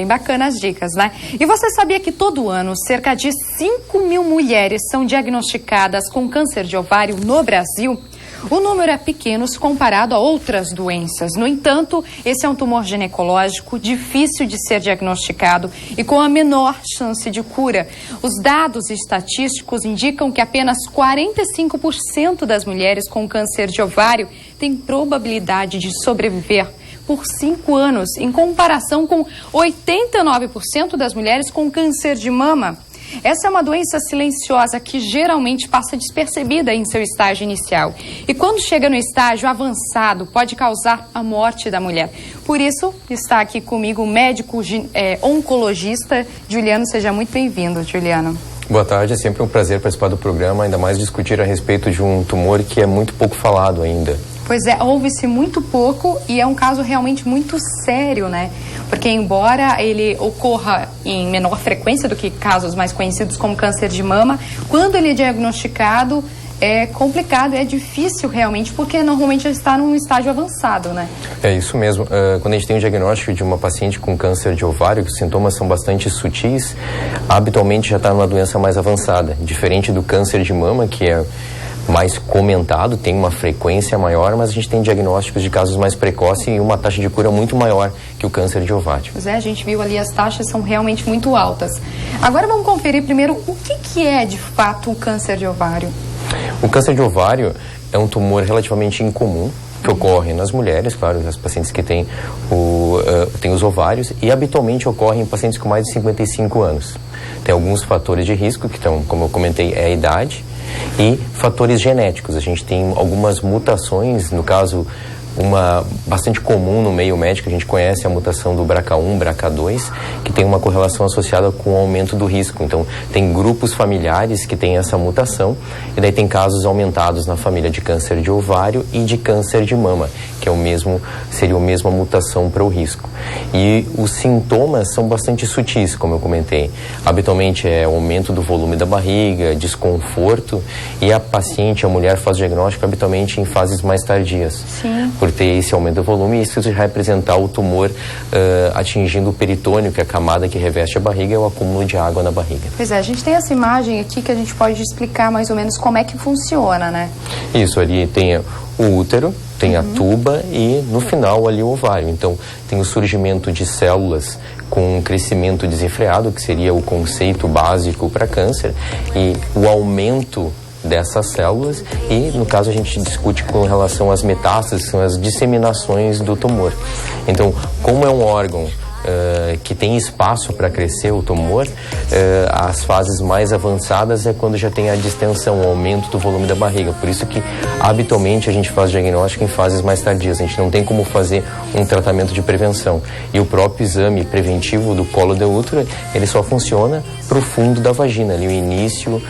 Bem bacana as dicas, né? E você sabia que todo ano cerca de 5.000 mulheres são diagnosticadas com câncer de ovário no Brasil? O número é pequeno se comparado a outras doenças. No entanto, esse é um tumor ginecológico difícil de ser diagnosticado e com a menor chance de cura. Os dados estatísticos indicam que apenas 45% das mulheres com câncer de ovário têm probabilidade de sobreviver por 5 anos, em comparação com 89% das mulheres com câncer de mama. Essa é uma doença silenciosa que geralmente passa despercebida em seu estágio inicial. E quando chega no estágio avançado, pode causar a morte da mulher. Por isso, está aqui comigo o médico oncologista Juliano. Seja muito bem-vindo, Juliano. Boa tarde, é sempre um prazer participar do programa, ainda mais discutir a respeito de um tumor que é muito pouco falado ainda. Pois é, ouve-se muito pouco e é um caso realmente muito sério, né? Porque embora ele ocorra em menor frequência do que casos mais conhecidos como câncer de mama, quando ele é diagnosticado é complicado, é difícil realmente, porque normalmente ele está num estágio avançado, né? É isso mesmo. Quando a gente tem o diagnóstico de uma paciente com câncer de ovário, que os sintomas são bastante sutis, habitualmente já está numa doença mais avançada. Diferente do câncer de mama, que é mais comentado, tem uma frequência maior, mas a gente tem diagnósticos de casos mais precoces e uma taxa de cura muito maior que o câncer de ovário. Pois é, a gente viu ali as taxas são realmente muito altas. Agora vamos conferir primeiro o que é de fato o câncer de ovário. O câncer de ovário é um tumor relativamente incomum, que ocorre nas mulheres, claro, as pacientes que têm os ovários, e habitualmente ocorre em pacientes com mais de 55 anos. Tem alguns fatores de risco, que estão, como eu comentei, é a idade, e fatores genéticos. A gente tem algumas mutações, no caso, uma bastante comum no meio médico, a gente conhece a mutação do BRCA1, BRCA2, que tem uma correlação associada com o aumento do risco. Então, tem grupos familiares que têm essa mutação, e daí tem casos aumentados na família de câncer de ovário e de câncer de mama, que é seria a mesma mutação para o risco. E os sintomas são bastante sutis, como eu comentei. Habitualmente é aumento do volume da barriga, desconforto, e a paciente, a mulher, faz o diagnóstico habitualmente em fases mais tardias. Sim. Por ter esse aumento do volume, e isso vai representar o tumor atingindo o peritônio, que é a camada que reveste a barriga, e o acúmulo de água na barriga. Pois é, a gente tem essa imagem aqui que a gente pode explicar mais ou menos como é que funciona, né? Isso, ali tem o útero, tem a tuba e no final ali o ovário. Então tem o surgimento de células com um crescimento desenfreado, que seria o conceito básico para câncer, e o aumento dessas células, e no caso a gente discute com relação às metástases, que são as disseminações do tumor. Então, como é um órgão que tem espaço para crescer o tumor, as fases mais avançadas é quando já tem a distensão, o aumento do volume da barriga. Por isso que habitualmente a gente faz diagnóstico em fases mais tardias. A gente não tem como fazer um tratamento de prevenção. E o próprio exame preventivo do colo do útero, ele só funciona para o fundo da vagina, ali o início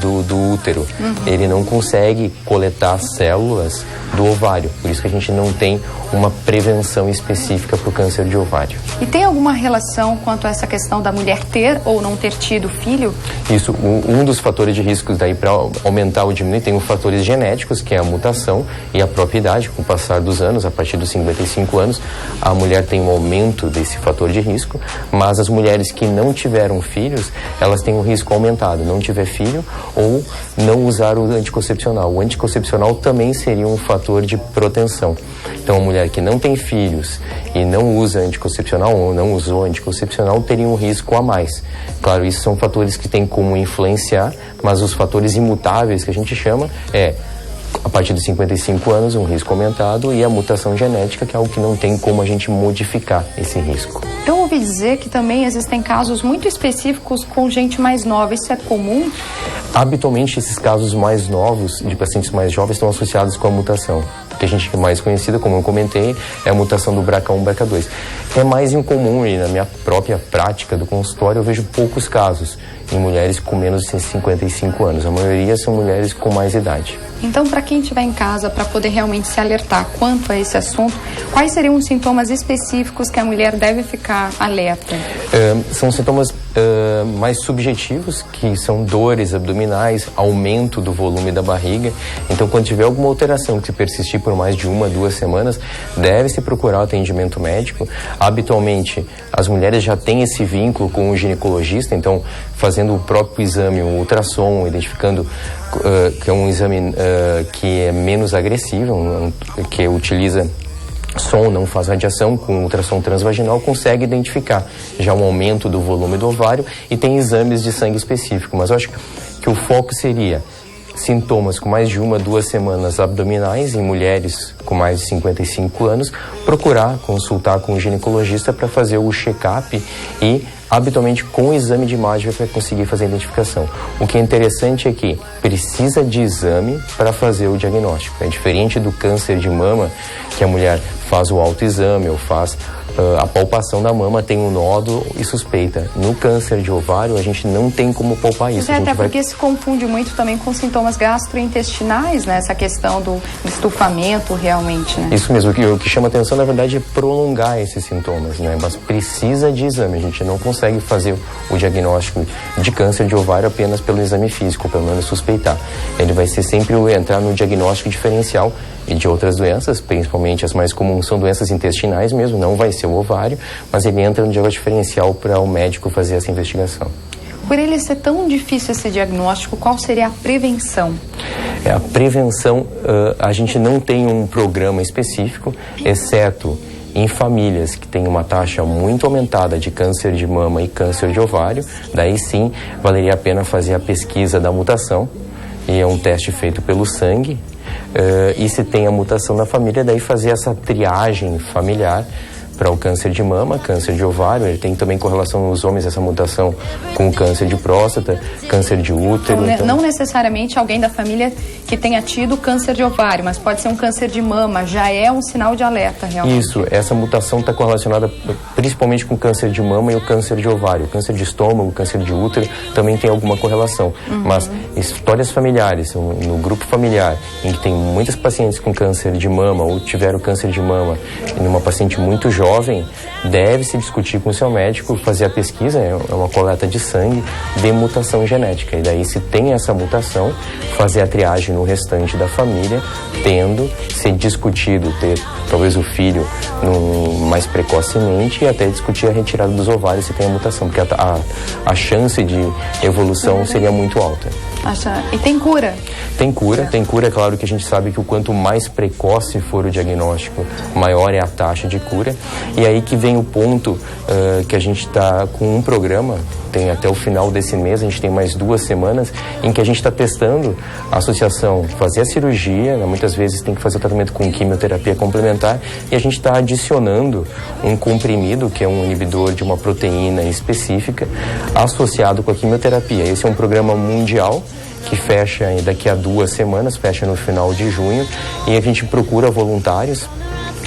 do útero. Ele não consegue coletar células do ovário. Por isso que a gente não tem uma prevenção específica para o câncer de ovário. E tem alguma relação quanto a essa questão da mulher ter ou não ter tido filho? Isso, um dos fatores de riscos daí para aumentar ou diminuir, tem os fatores genéticos, que é a mutação e a própria idade. Com o passar dos anos, a partir dos 55 anos, a mulher tem um aumento desse fator de risco, mas as mulheres que não tiveram filhos, elas têm um risco aumentado, não tiver filho ou não usar o anticoncepcional. O anticoncepcional também seria um fator de proteção. Então, a mulher que não tem filhos e não usa anticoncepcional ou não usou anticoncepcional teria um risco a mais. Claro, isso são fatores que têm como influenciar, mas os fatores imutáveis que a gente chama a partir dos 55 anos, um risco aumentado, e a mutação genética, que é algo que não tem como a gente modificar esse risco. Então, ouvi dizer que também existem casos muito específicos com gente mais nova. Isso é comum? Habitualmente, esses casos mais novos, de pacientes mais jovens, estão associados com a mutação. Que a gente é mais conhecida, como eu comentei, é a mutação do BRCA1, BRCA2. É mais incomum, e na minha própria prática do consultório eu vejo poucos casos em mulheres com menos de 55 anos. A maioria são mulheres com mais idade. Então, para quem estiver em casa, para poder realmente se alertar quanto a esse assunto, quais seriam os sintomas específicos que a mulher deve ficar alerta? São sintomas mais subjetivos, que são dores abdominais, aumento do volume da barriga. Então, quando tiver alguma alteração que persistir por mais de 1 a 2 semanas, deve-se procurar o atendimento médico. Habitualmente, as mulheres já têm esse vínculo com o ginecologista, então, fazendo o próprio exame, o ultrassom, identificando que é um exame que é menos agressivo, que utiliza som, não faz radiação, com ultrassom transvaginal, consegue identificar já um aumento do volume do ovário e tem exames de sangue específico. Mas eu acho que o foco seria sintomas com mais de 1 a 2 semanas abdominais em mulheres com mais de 55 anos, procurar consultar com o ginecologista para fazer o check-up e, habitualmente, com o exame de imagem para conseguir fazer a identificação. O que é interessante é que precisa de exame para fazer o diagnóstico. É diferente do câncer de mama, que a mulher faz o autoexame ou faz a palpação da mama, tem um nódulo e suspeita. No câncer de ovário, a gente não tem como palpar isso. Até porque se confunde muito também com sintomas gastrointestinais, né? Essa questão do estufamento, realmente, né? Isso mesmo. O que chama atenção, na verdade, é prolongar esses sintomas, né? Mas precisa de exame. A gente não consegue fazer o diagnóstico de câncer de ovário apenas pelo exame físico, pelo menos suspeitar. Ele vai ser sempre entrar no diagnóstico diferencial e de outras doenças, principalmente as mais comuns são doenças intestinais mesmo, não vai ser o ovário, mas ele entra no diagnóstico diferencial para o médico fazer essa investigação. Por ele ser tão difícil esse diagnóstico, qual seria a prevenção? A prevenção, a gente não tem um programa específico, exceto em famílias que têm uma taxa muito aumentada de câncer de mama e câncer de ovário, daí sim valeria a pena fazer a pesquisa da mutação, e é um teste feito pelo sangue. E se tem a mutação na família, daí fazer essa triagem familiar para o câncer de mama, câncer de ovário. Ele tem também correlação nos homens, essa mutação com o câncer de próstata, câncer de útero. Então, não necessariamente alguém da família que tenha tido câncer de ovário, mas pode ser um câncer de mama, já é um sinal de alerta, realmente. Isso, essa mutação está correlacionada principalmente com o câncer de mama e o câncer de ovário. O câncer de estômago, câncer de útero também tem alguma correlação. Mas histórias familiares, no grupo familiar, em que tem muitas pacientes com câncer de mama ou tiveram câncer de mama em uma paciente muito jovem, deve-se discutir com o seu médico, fazer a pesquisa, é uma coleta de sangue de mutação genética. E daí, se tem essa mutação, fazer a triagem no restante da família, tendo ser discutido, ter talvez o filho mais precocemente e até discutir a retirada dos ovários se tem a mutação, porque a chance de evolução seria muito alta. E tem cura? Tem cura, é claro que a gente sabe que o quanto mais precoce for o diagnóstico, maior é a taxa de cura. E aí que vem o ponto que a gente está com um programa, tem até o final desse mês, a gente tem mais 2 semanas, em que a gente está testando a associação, fazer a cirurgia, né, muitas vezes tem que fazer o tratamento com quimioterapia complementar, e a gente está adicionando um comprimido, que é um inibidor de uma proteína específica, associado com a quimioterapia. Esse é um programa mundial, que fecha daqui a 2 semanas, fecha no final de junho, e a gente procura voluntários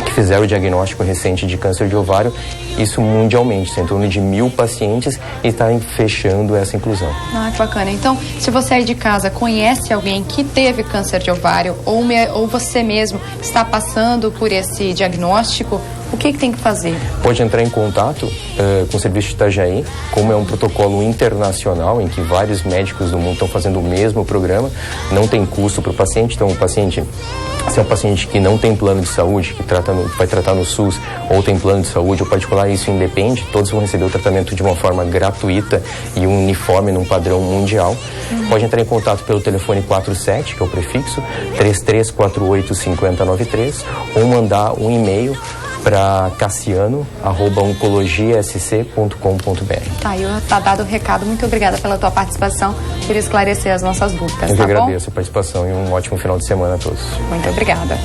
que fizeram o diagnóstico recente de câncer de ovário, isso mundialmente, em torno de 1.000 pacientes, e está fechando essa inclusão. Que bacana. Então, se você aí de casa conhece alguém que teve câncer de ovário, ou você mesmo está passando por esse diagnóstico, o que tem que fazer? Pode entrar em contato com o Serviço de Itajaí, como é um protocolo internacional em que vários médicos do mundo estão fazendo o mesmo programa, não tem custo para o paciente, então o paciente, se é um paciente que não tem plano de saúde, que vai tratar no SUS, ou tem plano de saúde ou particular, isso independe, todos vão receber o tratamento de uma forma gratuita e uniforme num padrão mundial. Pode entrar em contato pelo telefone 47, que é o prefixo, 3348-5093, ou mandar um e-mail para cassiano@oncologiasc.com.br. Tá dado o recado. Muito obrigada pela tua participação, por esclarecer as nossas dúvidas. Eu que agradeço a participação e um ótimo final de semana a todos. Muito obrigada.